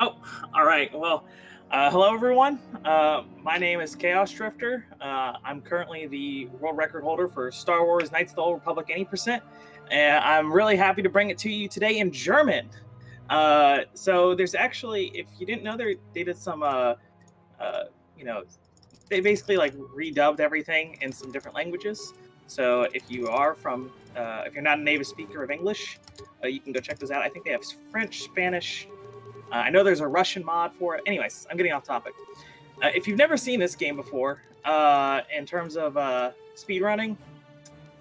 Oh, all right. Well, hello everyone. My name is chaosdrifter. I'm currently the world record holder for Star Wars Knights of the Old Republic 80%, and I'm really happy to bring it to you today in German. So there's actually, if you didn't know, they did some, uh, you know, they basically like redubbed everything in some different languages. So if you're not a native speaker of English, you can go check those out. I think they have French, Spanish. I know there's a Russian mod for it. Anyways, I'm getting off topic. If you've never seen this game before, in terms of speedrunning,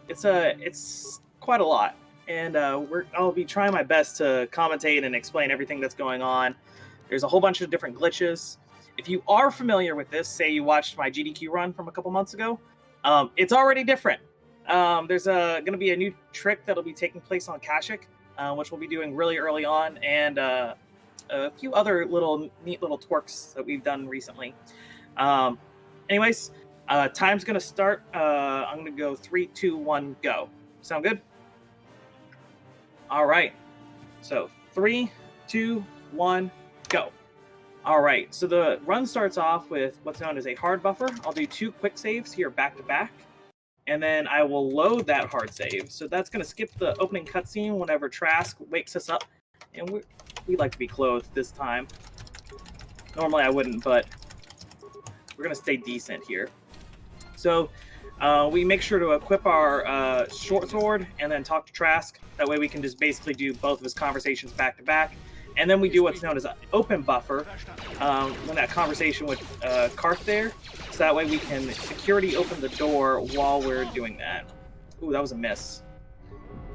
it's quite a lot, and I'll be trying my best to commentate and explain everything that's going on. There's a whole bunch of different glitches. If you are familiar with this, say you watched my GDQ run from a couple months ago, it's already different. There's going to be a new trick that'll be taking place on Kashyyyk, which we'll be doing really early on, and a few other neat little twerks that we've done recently. Anyways, time's gonna start. I'm gonna go 3, 2, 1, go. Sound good? All right. So 3, 2, 1, go. All right. So the run starts off with what's known as a hard buffer. I'll do 2 quick saves here back to back, and then I will load that hard save. So that's gonna skip the opening cutscene whenever Trask wakes us up, and we like to be clothed this time. Normally I wouldn't, but we're going to stay decent here. So we make sure to equip our short sword and then talk to Trask. That way we can just basically do both of his conversations back to back. And then we do what's known as an open buffer when that conversation with Karth there. So that way we can security open the door while we're doing that. Ooh, that was a miss.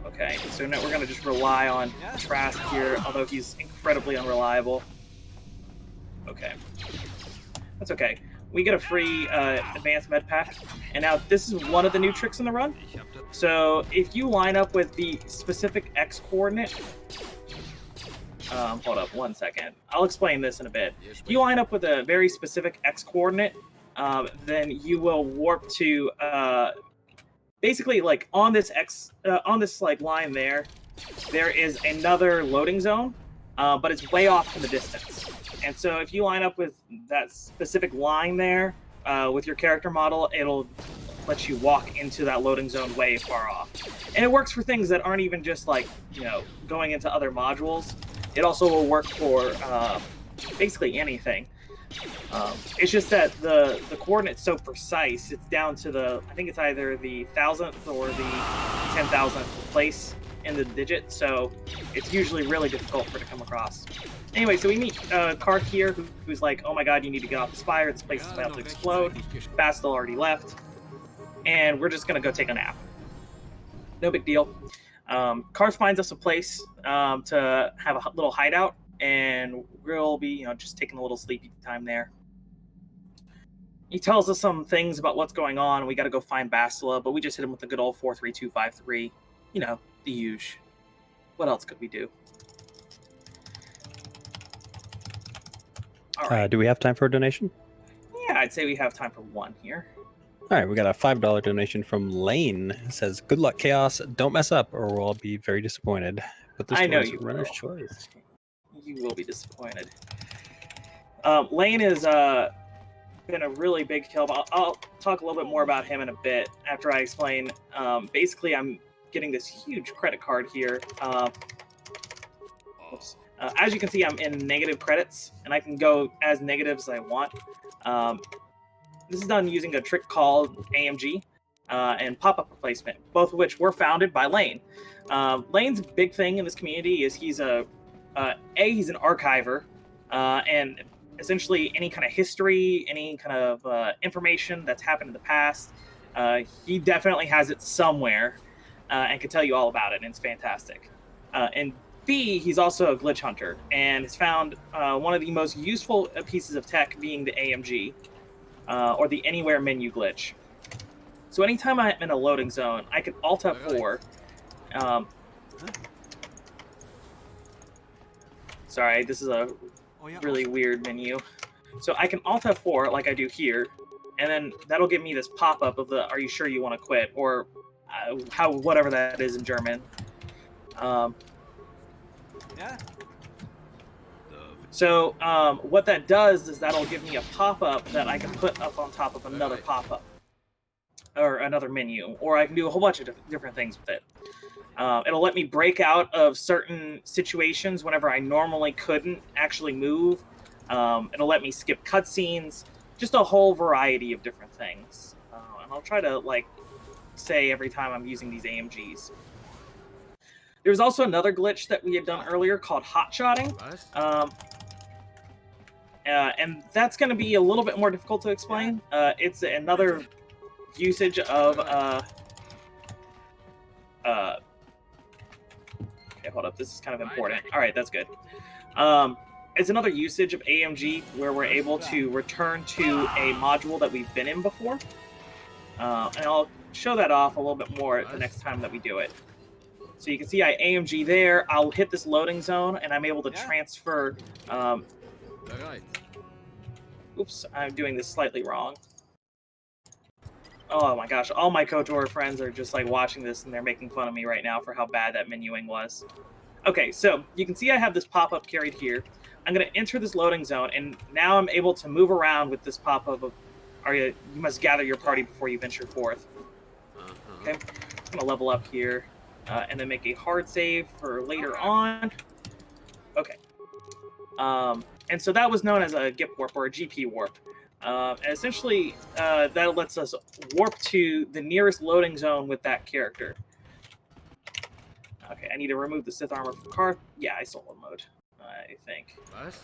Okay, so now we're going to just rely on Trask here, although he's incredibly unreliable. Okay. That's okay. We get a free advanced med pack, and now this is one of the new tricks in the run. So if you line up with the specific X coordinate... hold up one second. I'll explain this in a bit. If you line up with a very specific X coordinate, then you will warp to... basically, like on this like line there is another loading zone, but it's way off in the distance. And so if you line up with that specific line there with your character model, it'll let you walk into that loading zone way far off. And it works for things that aren't even just like, going into other modules. It also will work for basically anything. It's just that the coordinate's so precise, it's down to I think it's either the 1,000th or the 10,000th place in the digit, so it's usually really difficult for it to come across. Anyway, so we meet Karth here, who's like, oh my god, you need to get off the spire, this place is about to explode. Bastil already left, and we're just gonna go take a nap. No big deal. Karth finds us a place to have a little hideout, and we'll be, just taking a little sleepy time there. He tells us some things about what's going on. We got to go find Bastila, but we just hit him with the good old 43253. The huge. What else could we do? All right. Do we have time for a donation? Yeah, I'd say we have time for one here. All right, we got a $5 donation from Lane. It says, "Good luck, Chaos. Don't mess up, or we'll all be very disappointed." But this I know was you runner's will. choice. You will be disappointed. Lane has been a really big kill. I'll talk a little bit more about him in a bit after I explain. Basically, I'm getting this huge credit card here. As you can see, I'm in negative credits, and I can go as negative as I want. This is done using a trick called AMG and pop-up replacement, both of which were founded by Lane. Lane's big thing in this community is he's an archiver, and essentially any kind of history, any kind of information that's happened in the past, he definitely has it somewhere and can tell you all about it, and it's fantastic. And B, he's also a glitch hunter, and has found one of the most useful pieces of tech being the AMG, or the Anywhere menu glitch. So anytime I'm in a loading zone, I can Alt F4. Sorry, this is a really weird menu. So I can Alt F4 like I do here, and then that'll give me this pop-up of the "Are you sure you want to quit?" or whatever that is in German. So what that does is that'll give me a pop-up that I can put up on top of another pop-up or another menu, or I can do a whole bunch of different things with it. It'll let me break out of certain situations whenever I normally couldn't actually move. It'll let me skip cutscenes, just a whole variety of different things. And I'll try to like say every time I'm using these AMGs. There's also another glitch that we had done earlier called hotshotting. And that's going to be a little bit more difficult to explain. It's another usage of... okay, hold up. This is kind of important. All right, that's good. It's another usage of AMG where we're able to return to a module that we've been in before. And I'll show that off a little bit more the next time that we do it. So you can see I AMG there. I'll hit this loading zone, and I'm able to transfer... oops, I'm doing this slightly wrong. Oh my gosh, all my KOTOR friends are just like watching this, and they're making fun of me right now for how bad that menuing was. Okay, so you can see I have this pop-up carried here. I'm going to enter this loading zone, and now I'm able to move around with this pop-up of, you must gather your party before you venture forth. Okay, I'm going to level up here, and then make a hard save for later on. Okay. And so that was known as a GIP warp or a GP warp. And essentially, that lets us warp to the nearest loading zone with that character. Okay, I need to remove the Sith armor from car. Yeah, I solo mode, I think. What?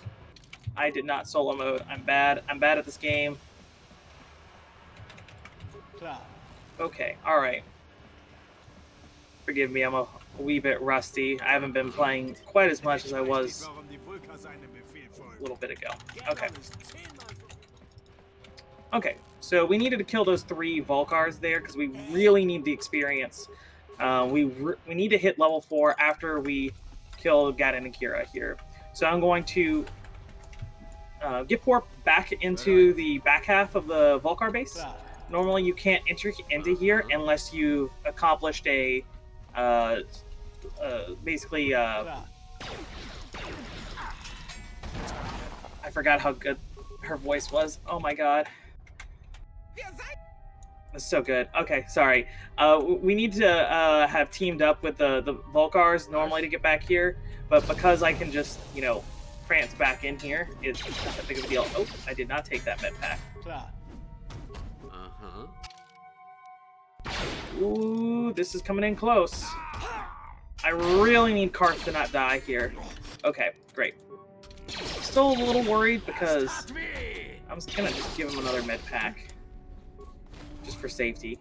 I did not solo mode. I'm bad. I'm bad at this game. Okay, alright. Forgive me, I'm a wee bit rusty. I haven't been playing quite as much as I was a little bit ago. Okay. Okay, so we needed to kill those 3 Volkars there because we really need the experience. We need to hit level 4 after we kill Gaden and Kira here. So I'm going to Gip Warp back into the back half of the Volkar base. Normally you can't enter into here unless you've accomplished a basically I forgot how good her voice was. Oh my god. That's so good. Okay, sorry. We need to have teamed up with the Volkars normally to get back here, but because I can just, you know, prance back in here, it's not that big of a deal. Oh, I did not take that med pack. Ooh, this is coming in close. I really need Karth to not die here. Okay, great. I'm still a little worried because I'm just gonna just give him another med pack. Just for safety.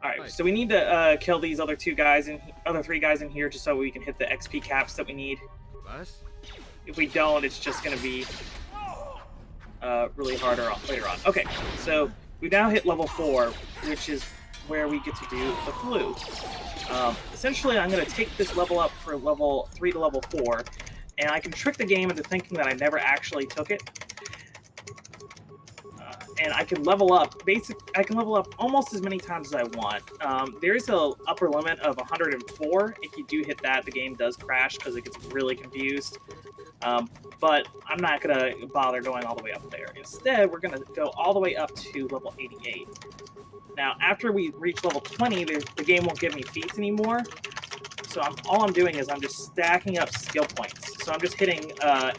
Alright, so we need to kill these other 3 guys in here just so we can hit the XP caps that we need. If we don't, it's just going to be really hard later on. Okay, so we now hit level 4, which is where we get to do the flu. Essentially, I'm going to take this level up for level 3 to level 4, and I can trick the game into thinking that I never actually took it. And I can level up. I can level up almost as many times as I want. There is a upper limit of 104. If you do hit that, the game does crash because it gets really confused. But I'm not gonna bother going all the way up there. Instead, we're gonna go all the way up to level 88. Now, after we reach level 20, the game won't give me feats anymore. So all I'm doing is I'm just stacking up skill points. So I'm just hitting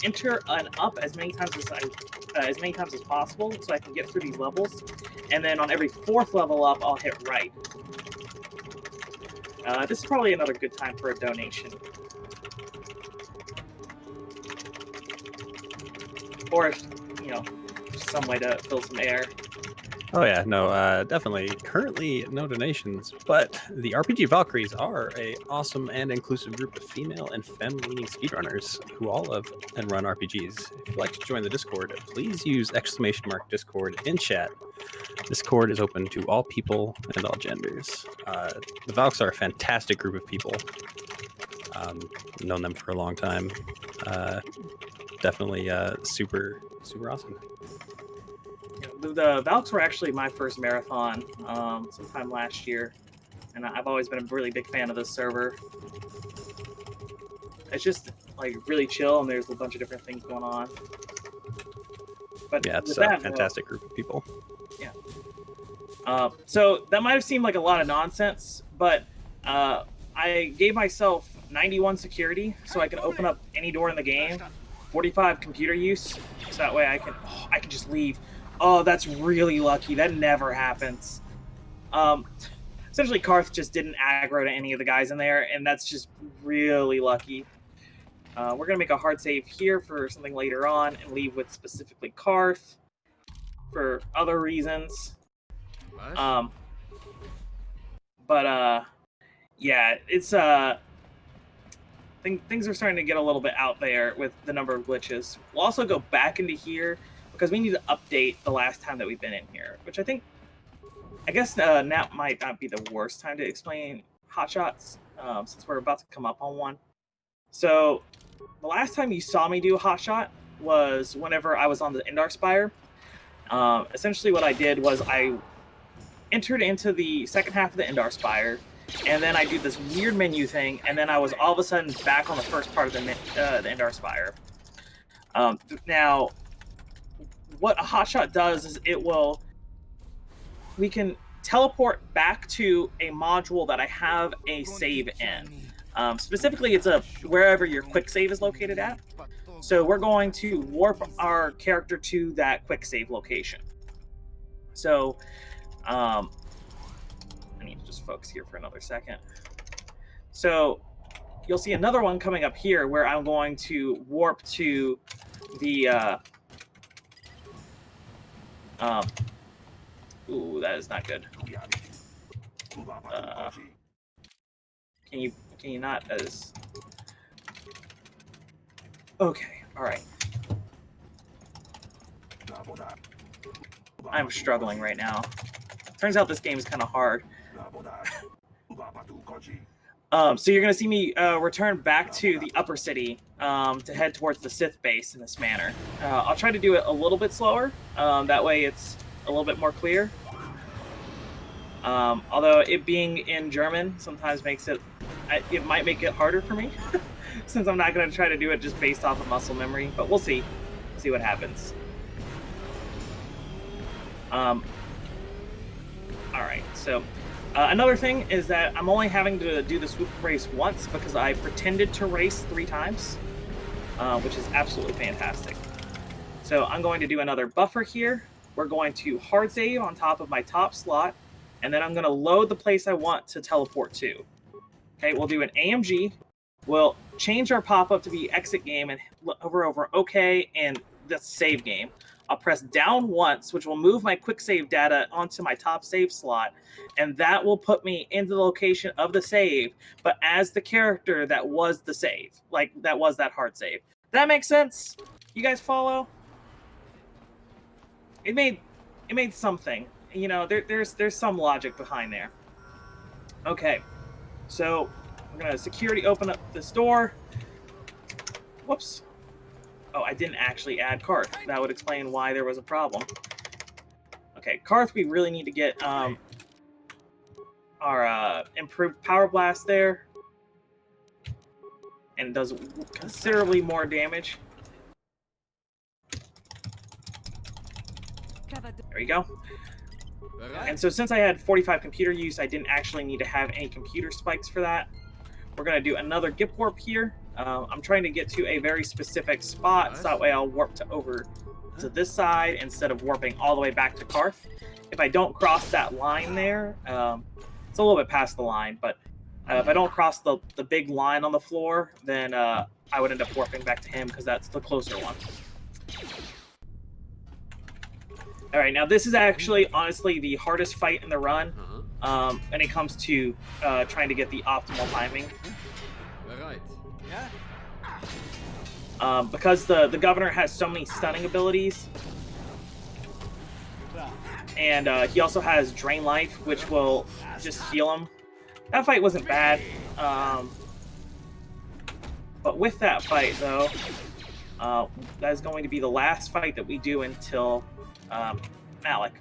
enter and up as many times as possible, so I can get through these levels. And then on every 4th level up, I'll hit right. This is probably another good time for a donation. Or, you know, some way to fill some air. Oh yeah, no, definitely. Currently, no donations, but the RPG Valkyries are a awesome and inclusive group of female and femme-leaning speedrunners who all love and run RPGs. If you'd like to join the Discord, please use !Discord in chat. Discord is open to all people and all genders. The Valks are a fantastic group of people. Known them for a long time. Definitely super awesome. The Valks were actually my first marathon sometime last year, and I've always been a really big fan of this server. It's just like really chill, and there's a bunch of different things going on. But Yeah, it's with a that, fantastic group of people. Yeah. So that might have seemed like a lot of nonsense, but I gave myself 91 security so I can open up any door in the game, 45 computer use, so that way I can just leave. Oh, that's really lucky. That never happens. Essentially, Karth just didn't aggro to any of the guys in there, and that's just really lucky. We're going to make a hard save here for something later on and leave with specifically Karth for other reasons. Yeah, it's things are starting to get a little bit out there with the number of glitches. We'll also go back into here because we need to update the last time that we've been in here, which I guess now might not be the worst time to explain hotshots since we're about to come up on one. So the last time you saw me do a hotshot was whenever I was on the Indar Spire. Essentially what I did was I entered into the second half of the Indar Spire, and then I do this weird menu thing, and then I was all of a sudden back on the first part of the Indar Spire. Now, what a hotshot does is we can teleport back to a module that I have a save in. Specifically, it's wherever your quick save is located at. So we're going to warp our character to that quick save location. So I need to just focus here for another second. So you'll see another one coming up here where I'm going to warp to the ooh, that is not good. Can you not? That is okay. All right. I'm struggling right now. Turns out this game is kind of hard. So you're going to see me return back to the upper city to head towards the Sith base in this manner. I'll try to do it a little bit slower. That way it's a little bit more clear. Although it being in German sometimes makes it might make it harder for me since I'm not going to try to do it just based off of muscle memory. But we'll see. See what happens. All right, so another thing is that I'm only having to do the swoop race once because I pretended to race 3 times, which is absolutely fantastic. So I'm going to do another buffer here. We're going to hard save on top of my top slot, and then I'm going to load the place I want to teleport to. Okay, we'll do an AMG. We'll change our pop-up to be exit game and hover over OK and the save game. I'll press down once, which will move my quick save data onto my top save slot, and that will put me into the location of the save, but as the character that was the save, like that was that hard save. That makes sense? You guys follow? It made something. You know, there's some logic behind there. Okay, so we're gonna security open up this door. Whoops. Oh, I didn't actually add Karth. That would explain why there was a problem. Okay, Karth, we really need to get our improved Power Blast there. And it does considerably more damage. There we go. And so since I had 45 computer use, I didn't actually need to have any computer spikes for that. We're going to do another Gip Warp here. I'm trying to get to a very specific spot, so that way I'll warp over to this side instead of warping all the way back to Karth. If I don't cross that line there, it's a little bit past the line, but if I don't cross the big line on the floor, then I would end up warping back to him because that's the closer one. All right, now this is actually, honestly, the hardest fight in the run when it comes to trying to get the optimal timing. Because the governor has so many stunning abilities, and he also has Drain Life, which will just heal him. That fight wasn't bad, but with that fight, though, that is going to be the last fight that we do until Malik.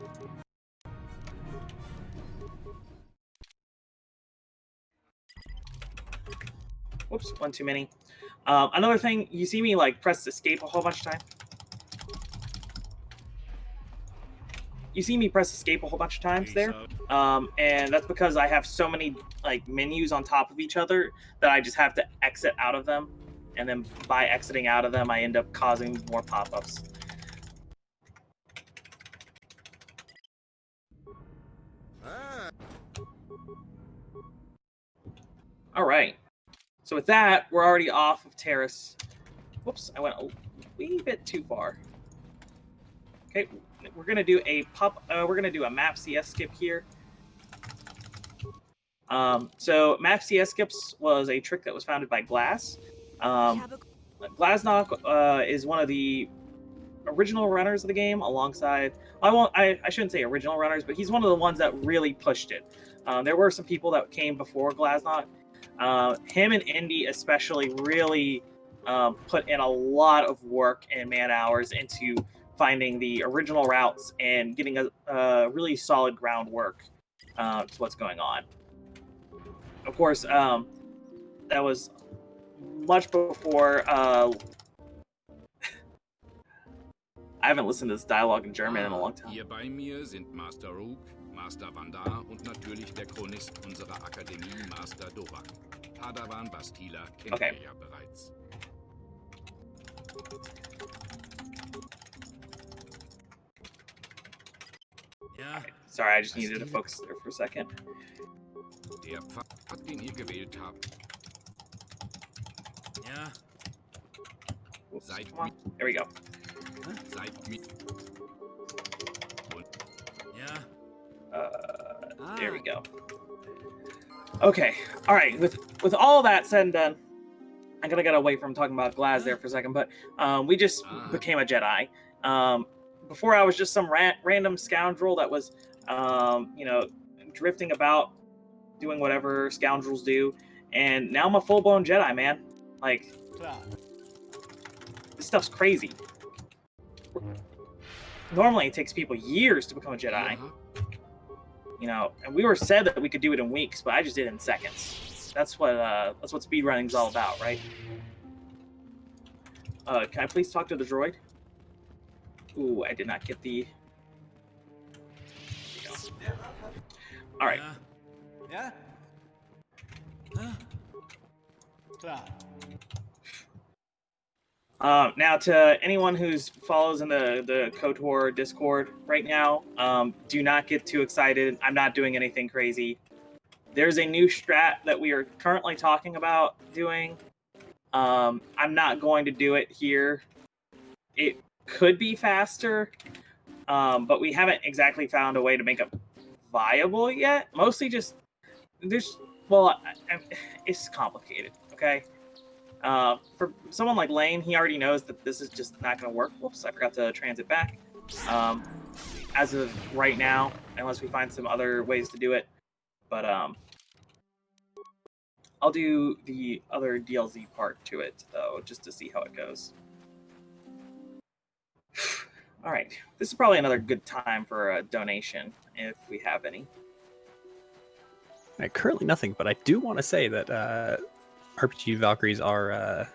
Whoops, one too many. Another thing, you see me like press escape a whole bunch of time. You see me press escape a whole bunch of times there, and that's because I have so many like menus on top of each other that I just have to exit out of them, and then by exiting out of them, I end up causing more pop-ups. All right. So with that, we're already off of Terrace. Whoops, I went a wee bit too far. Okay, we're gonna do a map CS skip here. So map CS skips was a trick that was founded by Glass. Glasnock is one of the original runners of the game, alongside I shouldn't say original runners, but he's one of the ones that really pushed it. There were some people that came before Glasnock. Him and Indy especially really put in a lot of work and man hours into finding the original routes and getting a really solid groundwork to what's going on. Of course, that was much before. I haven't listened to this dialogue in German in a long time. Hier bei mir sind Master Rook, Master Vandar und natürlich der Chronist unserer Akademie, Master Dovak. Padawan Bastila kennt ihr ja bereits. Ja. Sorry, I just needed to focus there for a second. Der Pfad, den ihr gewählt habt. Ja. Oops, come on. There we go. Seid mit. Yeah. There we go. Okay. All right. With all that said and done, I'm gonna get away from talking about Glaz there for a second. But we just became a Jedi. Before I was just some random scoundrel that was, drifting about, doing whatever scoundrels do, and now I'm a full-blown Jedi, man. Like, this stuff's crazy. Normally, it takes people years to become a Jedi. And we were said that we could do it in weeks, but I just did it in seconds. That's what speedrunning's all about, right? Can I please talk to the droid? Ooh, I did not get the... There we go. All right. Yeah? Klar. Now, to anyone who follows in the KOTOR Discord right now, do not get too excited. I'm not doing anything crazy. There's a new strat that we are currently talking about doing. I'm not going to do it here. It could be faster, but we haven't exactly found a way to make it viable yet. Mostly just, it's complicated, okay? For someone like Lane, he already knows that this is just not going to work. Whoops, I forgot to transit back. As of right now, unless we find some other ways to do it. But I'll do the other DLZ part to it, though, just to see how it goes. All right, this is probably another good time for a donation, if we have any. Currently nothing, but I do want to say that RPG Valkyries are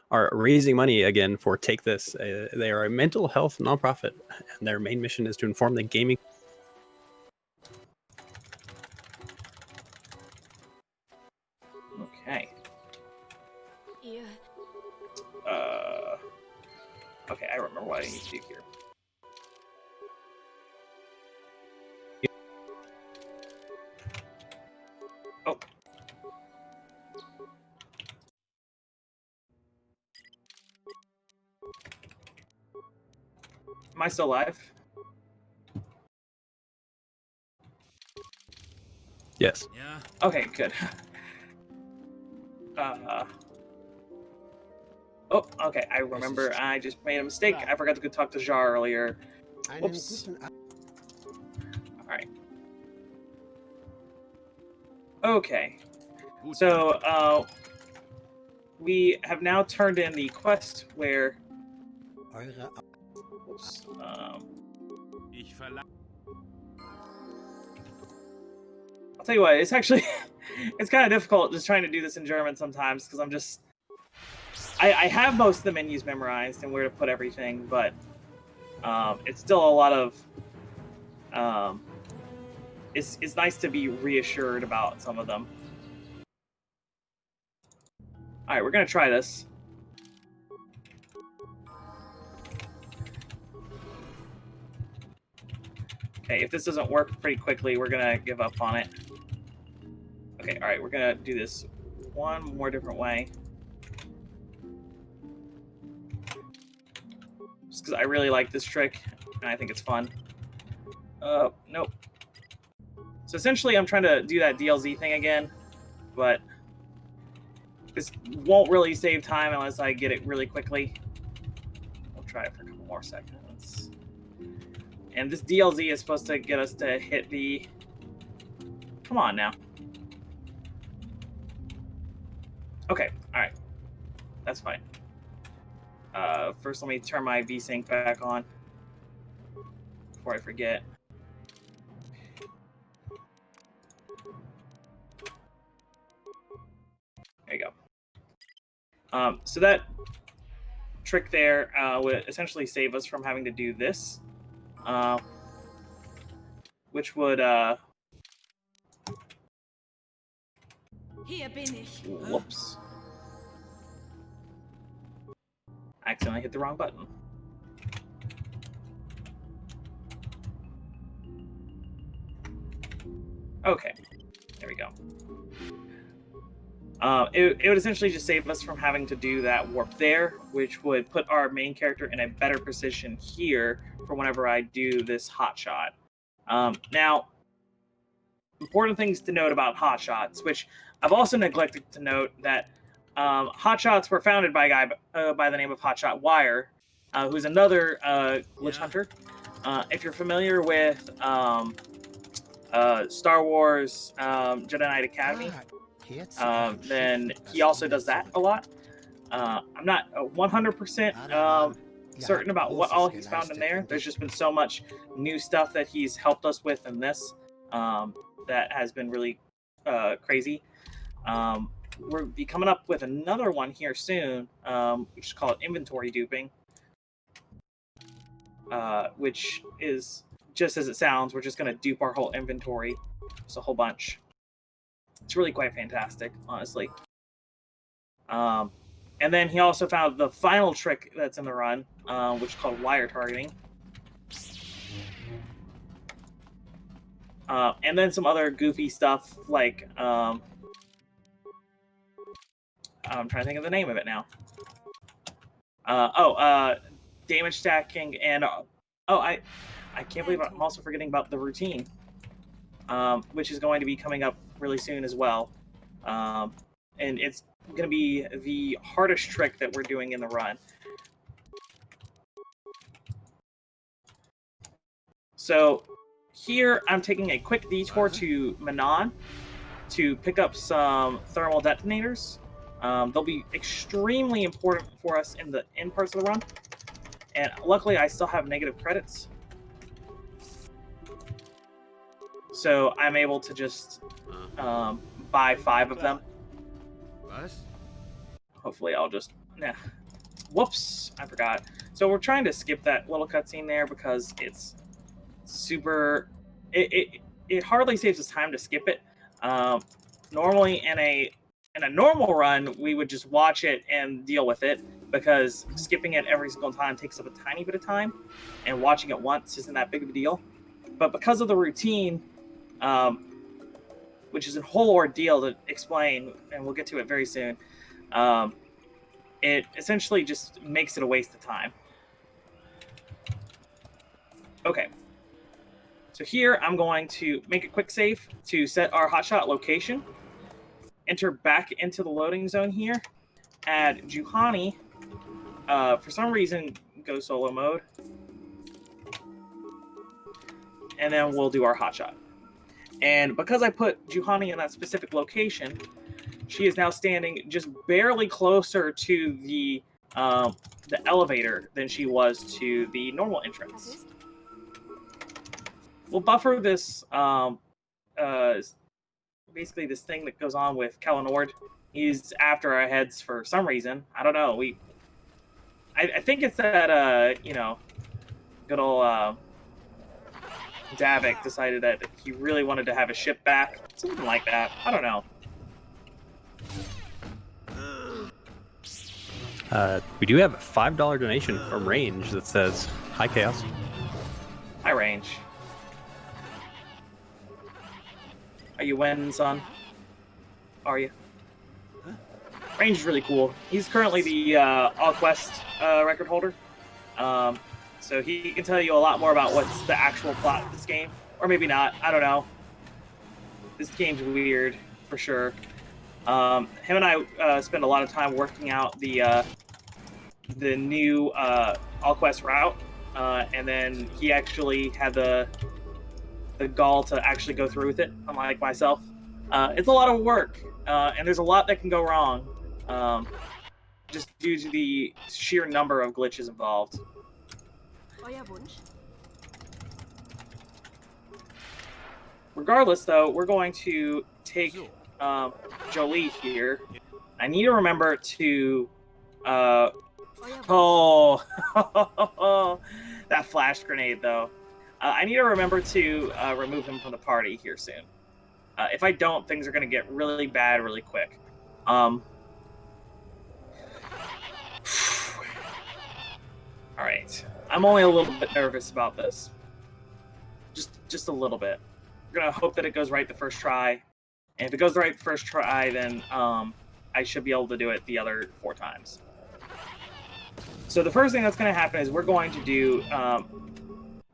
are raising money again for Take This. They are a mental health nonprofit, and their main mission is to inform the gaming. Okay. Yeah. Okay, I remember what I need to do here. Oh. Am I still live? Yes. Yeah. Okay, good. Oh, okay, I remember. I just made a mistake. I forgot to go talk to Jar earlier. Whoops. Alright. Okay. So, we have now turned in the quest where... Oops, I'll tell you what, it's actually it's kind of difficult just trying to do this in German sometimes because I'm just I have most of the menus memorized and where to put everything, but it's still a lot of it's nice to be reassured about some of them. All right, we're gonna try this. Okay, if this doesn't work pretty quickly, we're gonna give up on it. Okay, all right, we're gonna do this one more different way. Just because I really like this trick, and I think it's fun. Nope. So essentially, I'm trying to do that DLZ thing again, but this won't really save time unless I get it really quickly. We'll try it for a couple more seconds. And this DLZ is supposed to get us to hit the... Come on now. Okay, alright. That's fine. First, let me turn my VSync back on before I forget. There you go. So that trick there would essentially save us from having to do this, which would Hier bin ich. whoops. I accidentally hit the wrong button. Okay, there we go. It would essentially just save us from having to do that warp there, which would put our main character in a better position here for whenever I do this hot shot. Now, important things to note about hot shots, which I've also neglected to note that hot shots were founded by a guy by the name of Hotshot Wire, who's another glitch hunter. If you're familiar with Star Wars Jedi Knight Academy, then he also does that a lot. I'm not 100% certain about what all he's found in there. There's just been so much new stuff that he's helped us with in this that has been really crazy. We'll be coming up with another one here soon, which is called inventory duping, which is just as it sounds. We're just going to dupe our whole inventory. It's a whole bunch. It's really quite fantastic, honestly. And then he also found the final trick that's in the run, which is called wire targeting. And then some other goofy stuff like... I'm trying to think of the name of it now. Damage stacking and... I can't believe I'm also forgetting about the routine, which is going to be coming up really soon as well. And it's going to be the hardest trick that we're doing in the run. So here I'm taking a quick detour to Manon to pick up some thermal detonators. They'll be extremely important for us in the end parts of the run. And luckily I still have negative credits. So I'm able to just buy 5 of them. Hopefully I'll just... Nah. Whoops, I forgot. So we're trying to skip that little cutscene there because it's super... It hardly saves us time to skip it. Normally in a normal run, we would just watch it and deal with it because skipping it every single time takes up a tiny bit of time, and watching it once isn't that big of a deal. But because of the routine, which is a whole ordeal to explain, and we'll get to it very soon, it essentially just makes it a waste of time. Okay. So here I'm going to make a quick save to set our hotshot location. Enter back into the loading zone here. Add Juhani. For some reason, go solo mode. And then we'll do our hotshot. And because I put Juhani in that specific location, she is now standing just barely closer to the elevator than she was to the normal entrance. We'll buffer this basically this thing that goes on with Kalinord. He's after our heads for some reason. I don't know. I think it's that you know, good old Davik decided that he really wanted to have his ship back, something like that. I don't know. We do have a $5 donation from Range that says, "Hi Chaos." High range. Are you winning, son? Are you? Range is really cool. He's currently the All Quest record holder. So he can tell you a lot more about what's the actual plot of this game. Or maybe not. I don't know. This game's weird, for sure. Him and I spend a lot of time working out the new All Quest route. And then he actually had the gall to actually go through with it, unlike myself. It's a lot of work, and there's a lot that can go wrong, just due to the sheer number of glitches involved. Euer Wunsch? Regardless, though, we're going to take Jolie here. I need to remember to... Euer Wunsch? Oh, that flash grenade, though. I need to remember to remove him from the party here soon. If I don't, things are going to get really bad really quick. All right. I'm only a little bit nervous about this. Just a little bit. We're going to hope that it goes right the first try. And if it goes right the first try, then I should be able to do it the other 4 times. So the first thing that's going to happen is we're going to do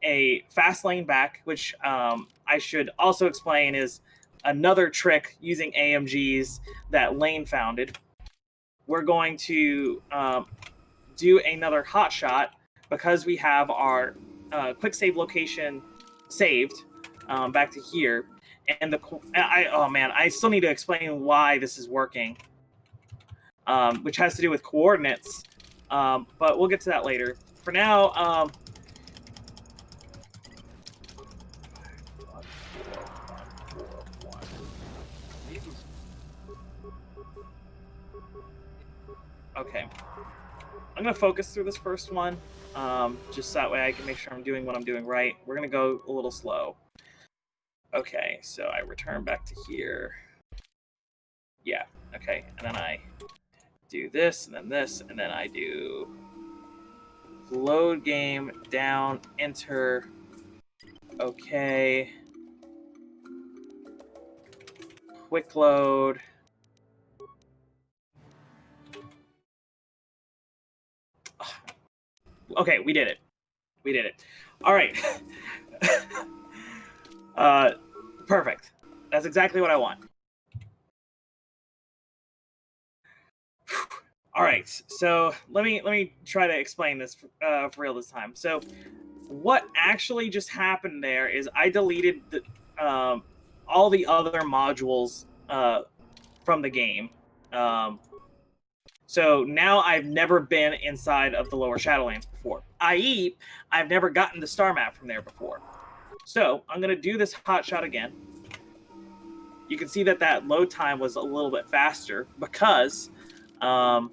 a fast lane back, which I should also explain is another trick using AMGs that Lane founded. We're going to do another hot shot because we have our quick save location saved back to here. And oh man, I still need to explain why this is working, which has to do with coordinates. But we'll get to that later. For now, okay. I'm going to focus through this first one, just so that way I can make sure I'm doing what I'm doing right. We're going to go a little slow. Okay, so I return back to here. Yeah, okay. And then I do this, and then I do load game, down, enter. Okay. Quick load. Okay, we did it. We did it. All right. Perfect. That's exactly what I want. All right. So let me try to explain this for real this time. So what actually just happened there is I deleted all the other modules from the game. So now I've never been inside of the lower Shadowlands before, i.e. I've never gotten the star map from there before. So I'm going to do this hot shot again. You can see that load time was a little bit faster because I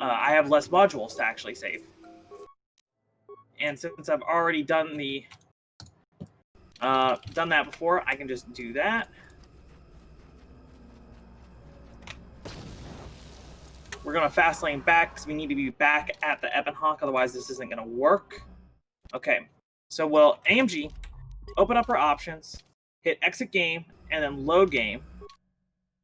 have less modules to actually save. And since I've already done that before, I can just do that. We're going to fast lane back because we need to be back at the Ebonhawk, otherwise this isn't going to work. Okay, so we'll AMG, open up our options, hit exit game, and then load game.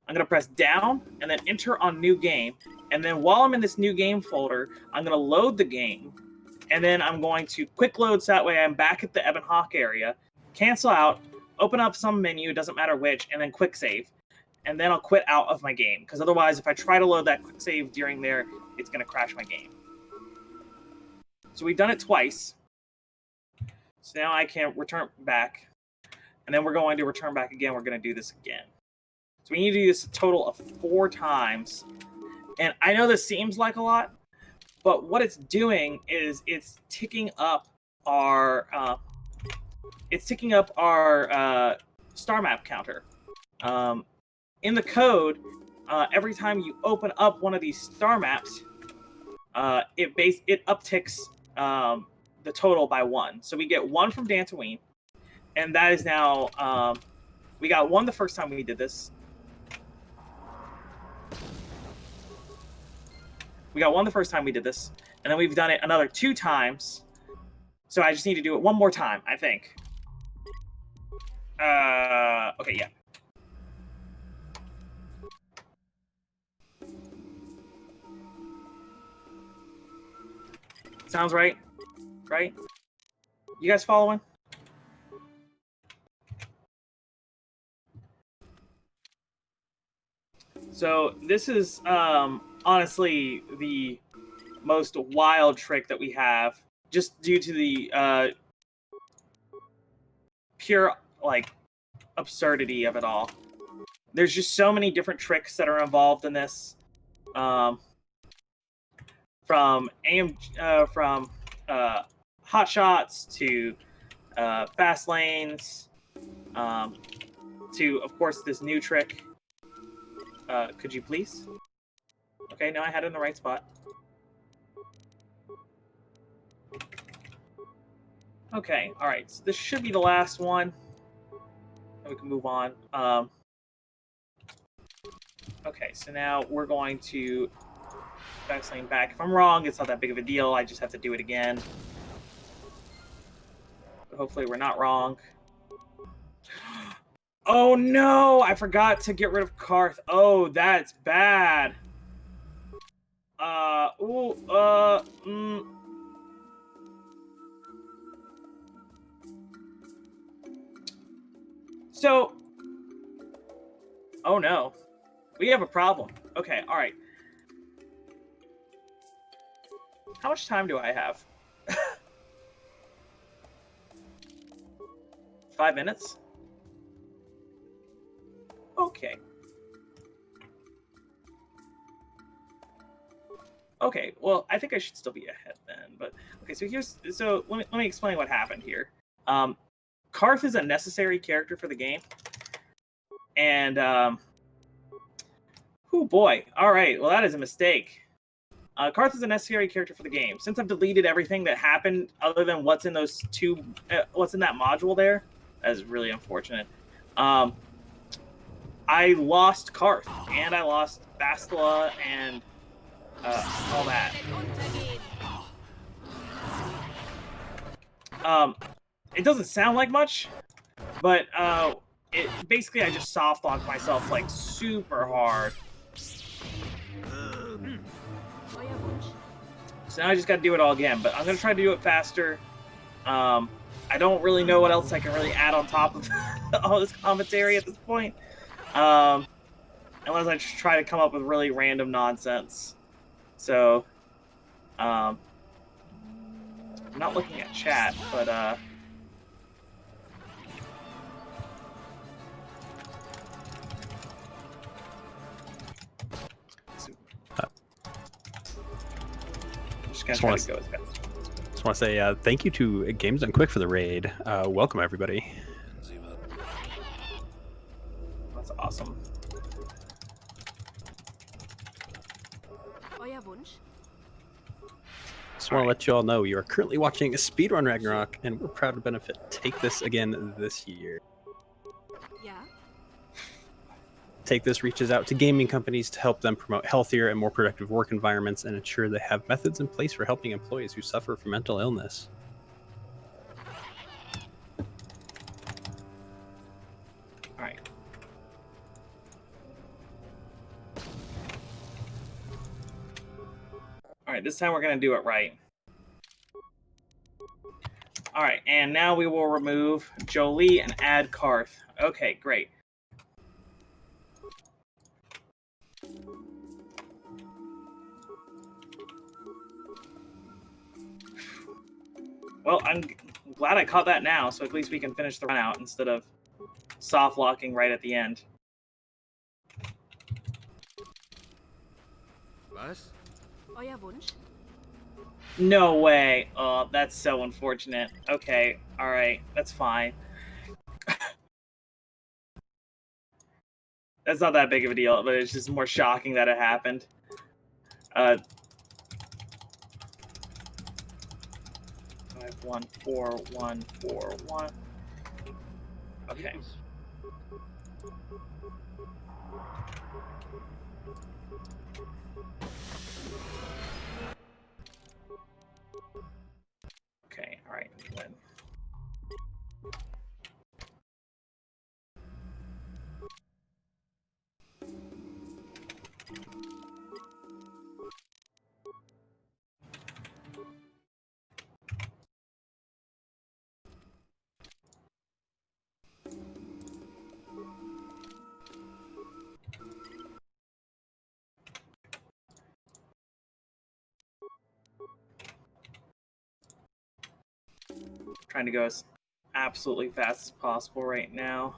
I'm going to press down and then enter on new game. And then while I'm in this new game folder, I'm going to load the game. And then I'm going to quick load so that way I'm back at the Ebonhawk area, cancel out, open up some menu, doesn't matter which, and then quick save. And then I'll quit out of my game, because otherwise if I try to load that quick save during there, it's going to crash my game. So we've done it twice. So now I can return back. And then we're going to return back again. We're going to do this again. So we need to do this a total of 4 times. And I know this seems like a lot, but what it's doing is it's ticking up our star map counter. In the code, every time you open up one of these star maps, it upticks the total by 1. So we get 1 from Dantooine, and that is now we got 1 the first time we did this. We got 1 the first time we did this, and then we've done it another 2 times. So I just need to do it 1 more time, I think. Okay, yeah. Sounds right? Right? You guys following? So this is honestly the most wild trick that we have, just due to the pure like absurdity of it all. There's just so many different tricks that are involved in this, from hot shots to fast lanes, to of course this new trick. Could you please? Okay, now I had it in the right spot. Okay, alright, so this should be the last one. And we can move on. Okay, so now we're going to fast lane back. If I'm wrong, it's not that big of a deal. I just have to do it again. But hopefully we're not wrong. Oh no! I forgot to get rid of Karth. Oh, that's bad. So, oh no. We have a problem. Okay, alright. How much time do I have? 5 minutes? Okay. Okay, well, I think I should still be ahead then, but okay, so let me explain what happened here. Karth is a necessary character for the game. And oh boy. Alright, well that is a mistake. Karth is a necessary character for the game. Since I've deleted everything that happened other than what's in those what's in that module there, that is really unfortunate. I lost Karth, and I lost Bastila, and all that. It doesn't sound like much, but basically I just soft locked myself like super hard. So now I just got to do it all again, but I'm gonna try to do it faster. I don't really know what else I can really add on top of all this commentary at this point. Unless I just try to come up with really random nonsense. So, I'm not looking at chat, but, just gonna try to go as fast. Just want to say thank you to Games Done Quick for the raid. Welcome, everybody. That's awesome. Just want to let you all know you are currently watching Speedrun Ragnarok, and we're proud to benefit Take This again this year. Yeah. Take This reaches out to gaming companies to help them promote healthier and more productive work environments and ensure they have methods in place for helping employees who suffer from mental illness. All right. All right, this time we're going to do it right. All right, and now we will remove Jolie and add Karth. Okay, great. Well, I'm glad I caught that now, so at least we can finish the run out instead of soft locking right at the end. Was? Euer Wunsch? No way. Oh, that's so unfortunate. Okay, alright, that's fine. That's not that big of a deal, but it's just more shocking that it happened. 1 4 1 4 1. Okay. Okay, all right. Then. Trying to go as absolutely fast as possible right now.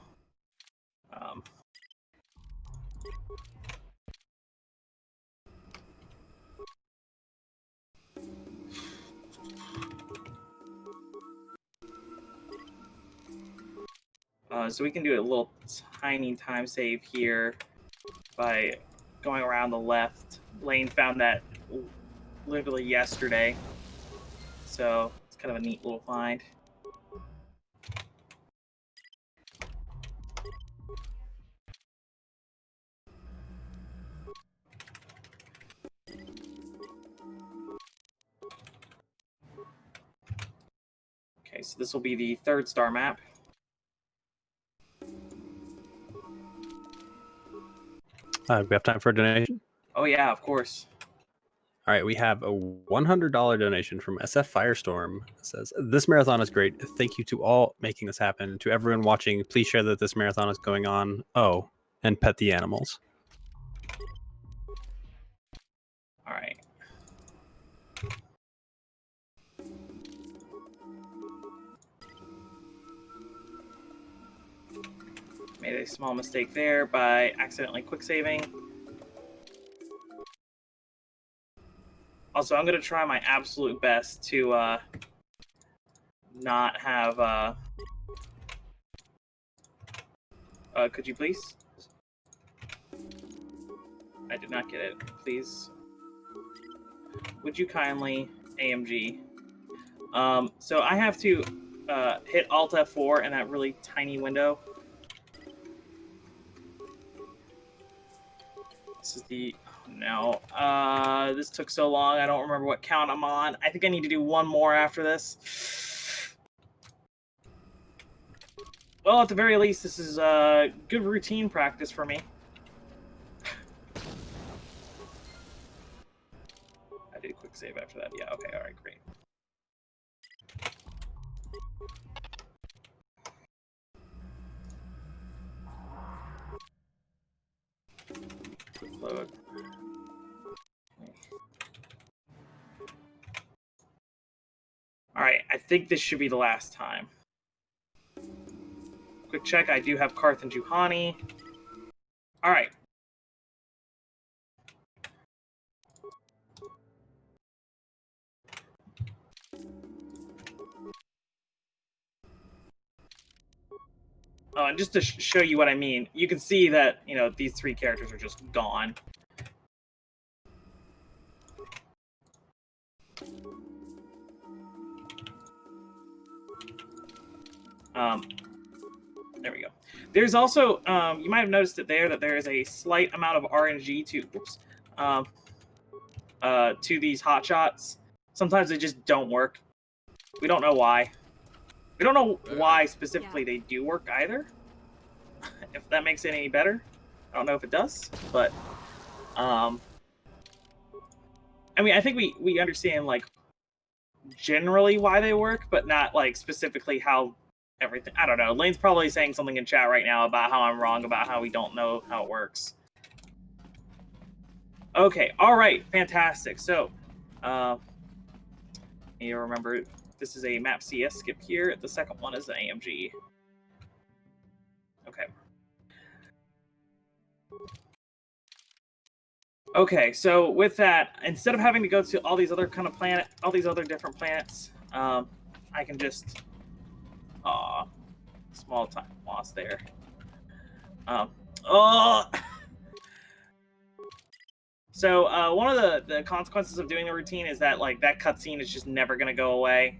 So we can do a little tiny time save here by going around the left. Lane found that literally yesterday, so it's kind of a neat little find. Okay, so this will be the 3rd star map. We have time for a donation? Oh yeah, of course. All right, we have a $100 donation from SF Firestorm. It says, this marathon is great. Thank you to all making this happen. To everyone watching, please share that this marathon is going on. Oh, and pet the animals. All right. Made a small mistake there by accidentally quick saving. Also, I'm going to try my absolute best to not have... could you please? I did not get it. Please. Would you kindly AMG? So I have to hit Alt F4 in that really tiny window. This is the... No. This took so long. I don't remember what count I'm on. I think I need to do one more after this. Well, at the very least, this is good routine practice for me. I did a quick save after that. Yeah, okay, alright, great. Quick load. Alright, I think this should be the last time. Quick check, I do have Karth and Juhani. Alright. Oh, and just to show you what I mean, you can see that, you know, these 3 characters are just gone. There we go. There's also, you might have noticed it there, that there is a slight amount of RNG to these hotshots. Sometimes they just don't work. We don't know why. We don't know why specifically they do work either. If that makes it any better. I don't know if it does, but I mean, I think we understand, like, generally why they work, but not, like, specifically how everything... I don't know. Lane's probably saying something in chat right now about how I'm wrong, about how we don't know how it works. Okay, alright, fantastic. So, you remember, this is a map CS skip here. The second one is an AMG. Okay. Okay, so with that, instead of having to go to all these other different planets, I can just... Aw, small time loss there. Oh. So one of the consequences of doing the routine is that like that cutscene is just never gonna go away,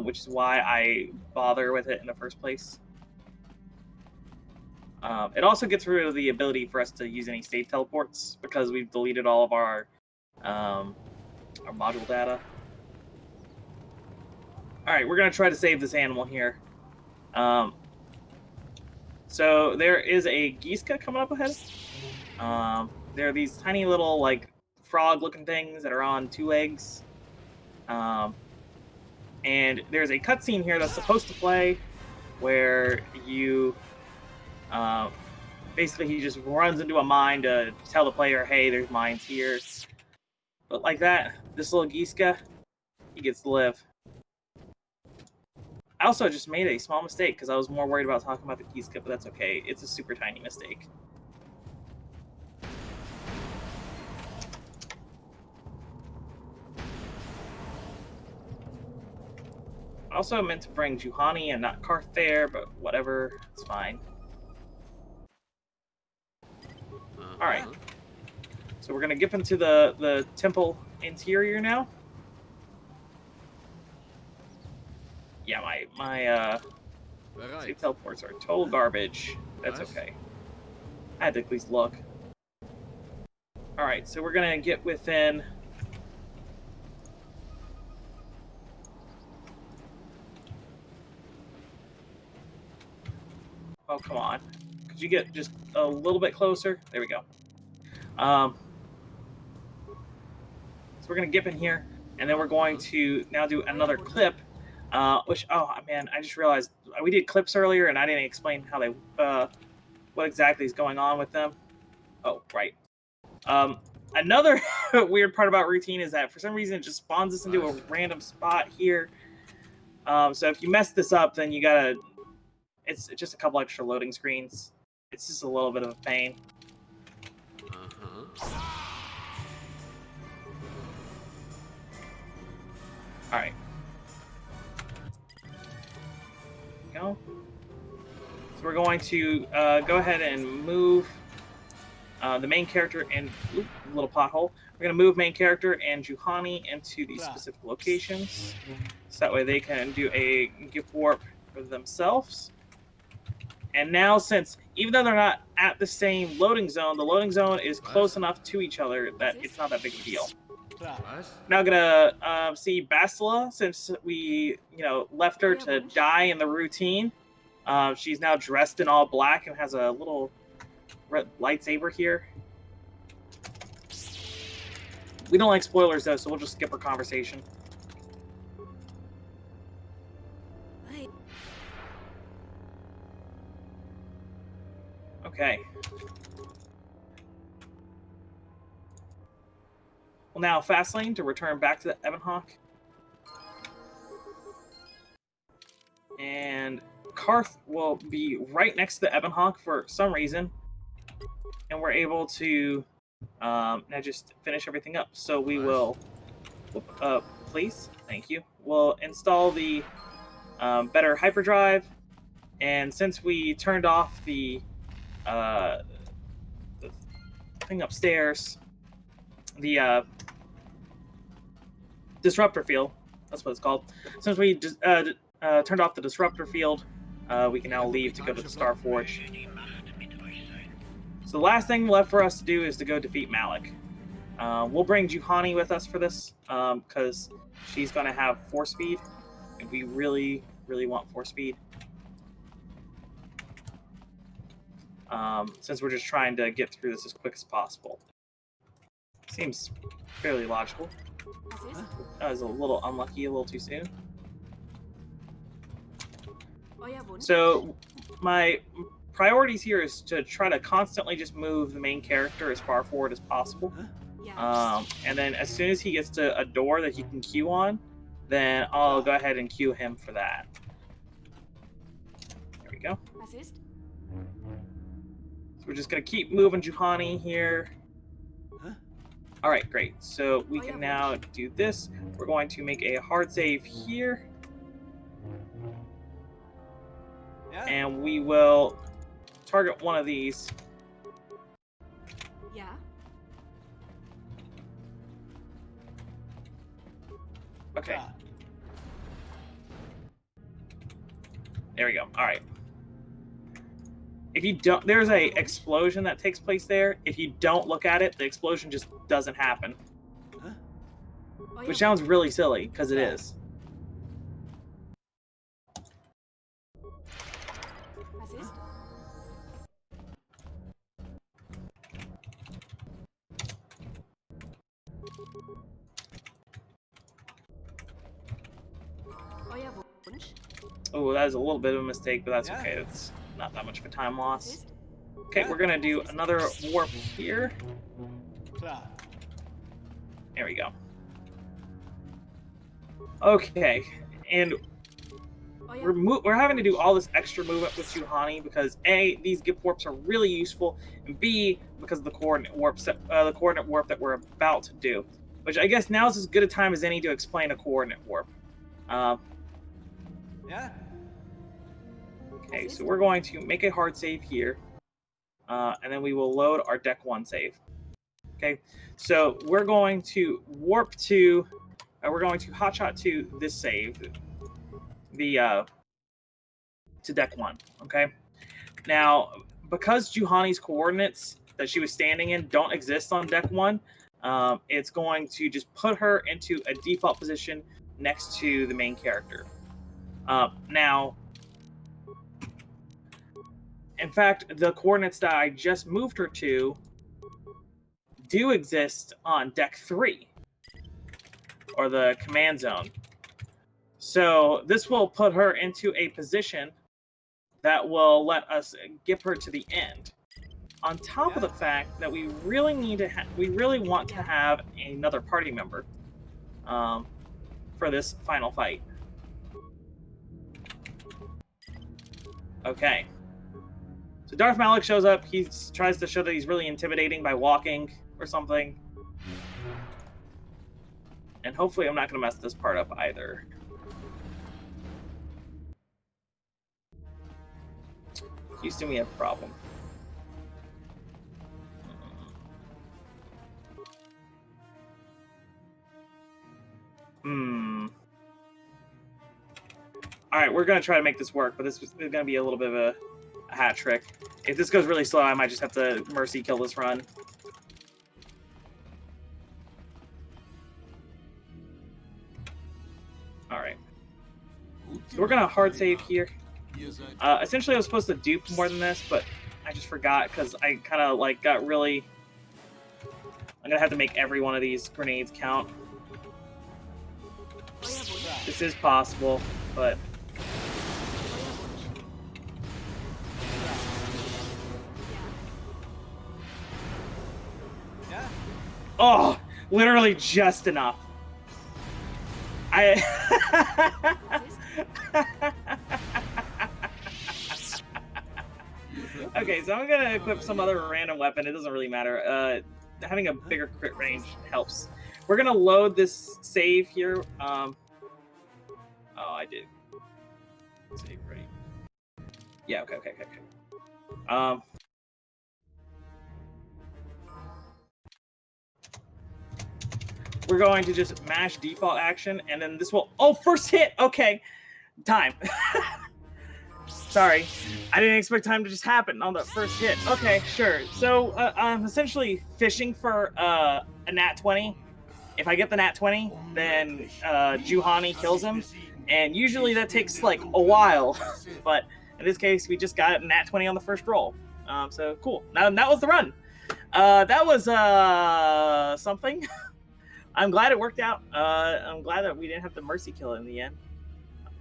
which is why I bother with it in the first place. It also gets rid of the ability for us to use any save teleports because we've deleted all of our module data. All right, we're gonna try to save this animal here. So there is a Giska coming up ahead. There are these tiny little like frog-looking things that are on 2 legs. And there's a cutscene here that's supposed to play where you basically he just runs into a mine to tell the player, hey, there's mines here. But like that, this little Giska, he gets to live. I also just made a small mistake because I was more worried about talking about the Giska, but that's okay. It's a super tiny mistake. I also meant to bring Juhani and not Karth there, but whatever, it's fine. Alright. So we're gonna get into the temple interior now. Yeah, my save teleports are total garbage. That's okay. I had to at least look. Alright, so we're gonna get within oh, come on. Could you get just a little bit closer? There we go. So we're going to get in here, and then we're going to now do another clip, which, oh, man, I just realized we did clips earlier, and I didn't explain how they, what exactly is going on with them. Oh, right. Another weird part about routine is that for some reason it just spawns us into a random spot here. So if you mess this up, then you gotta... It's just a couple extra loading screens. It's just a little bit of a pain. Alright. Go. So we're going to go ahead and move the main character and... Oop, little pothole. We're going to move main character and Juhani into these specific locations. So that way they can do a gift warp for themselves. And now, since even though they're not at the same loading zone, the loading zone is close enough to each other that it's not that big of a deal. Now gonna see Bastila, since we left her to die in the routine. She's now dressed in all black and has a little red lightsaber here. We don't like spoilers though, so we'll just skip her conversation. Okay. Well, now Fastlane to return back to the Ebonhawk. And Karth will be right next to the Ebonhawk for some reason. And we're able to now just finish everything up. So we will, please, thank you. We'll install the better hyperdrive. And since we turned off the thing upstairs, the disruptor field, that's what it's called. Since we just turned off the disruptor field, we can now leave to go to the Star Forge. So the last thing left for us to do is to go defeat Malik. We'll bring Juhani with us for this, because she's going to have force speed, and we really, really want force speed. Since we're just trying to get through this as quick as possible. Seems fairly logical. That was a little unlucky, a little too soon. So my priorities here is to try to constantly just move the main character as far forward as possible. And then as soon as he gets to a door that he can queue on, then I'll go ahead and queue him for that. There we go. We're just going to keep moving Juhani here. Alright, great. So we can now do this. We're going to make a hard save here. And we will target one of these. Ja. Okay, Klar. there we go. All right. If you don't, there's a explosion that takes place there. If you don't look at it, the explosion just doesn't happen, Euer which sounds really silly because it is. Was ist? Euer Wunsch? Oh, that is a little bit of a mistake, but that's Yeah. okay. It's not that much of a time Was loss. ist? Okay, we're gonna do another warp here. Klar. There we go. Okay, and Euer we're having to do all this extra movement with Juhani because A, these gift warps are really useful, and B, because of the coordinate warp that we're about to do. Which I guess now is as good a time as any to explain a coordinate warp. Ja? Okay, so we're going to make a hard save here, and then we will load our deck 1 save. Okay, so we're going to warp to, we're going to hotshot to this save, to deck 1. Okay, now because Juhani's coordinates that she was standing in don't exist on deck 1, it's going to just put her into a default position next to the main character. Now, in fact, the coordinates that I just moved her to do exist on deck 3, or the command zone. So this will put her into a position that will let us get her to the end. On top of the fact that we really need to, we really want to have another party member for this final fight. Okay. So Darth Malik shows up. He tries to show that he's really intimidating by walking or something. And hopefully I'm not going to mess this part up either. Houston, we have a problem. Alright, we're going to try to make this work, but this is going to be a little bit of a hat trick. If this goes really slow, I might just have to mercy kill this run. Alright. So we're going to hard save here. Essentially, I was supposed to dupe more than this, but I just forgot because I kind of like got really... I'm going to have to make every one of these grenades count. This is possible, but... Ja? Oh, literally just enough. Okay, so I'm gonna equip some other random weapon. It doesn't really matter. Having a bigger crit range helps. We're gonna load this save here. Oh, I did. Save right. Yeah. Okay. We're going to just mash default action, and then this will... Oh, first hit! Okay. Time. Sorry. I didn't expect time to just happen on the first hit. Okay, sure. So, I'm essentially fishing for a nat 20. If I get the nat 20, then Juhani kills him. And usually that takes, like, a while. But in this case, we just got a nat 20 on the first roll. So, cool. Now, that was the run. That was something. I'm glad it worked out. I'm glad that we didn't have to mercy kill it in the end.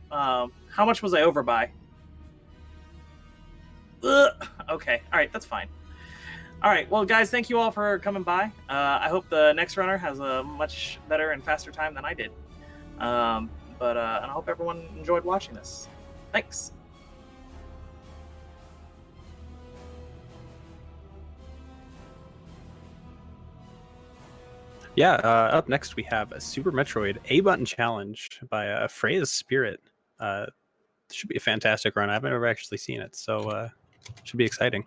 How much was I over by? Ugh. Okay, all right, that's fine. All right, well, guys, thank you all for coming by. I hope the next runner has a much better and faster time than I did. And I hope everyone enjoyed watching this. Thanks. Yeah, up next we have a Super Metroid A-Button Challenge by Freya's Spirit. This should be a fantastic run. I've never actually seen it, so Should be exciting.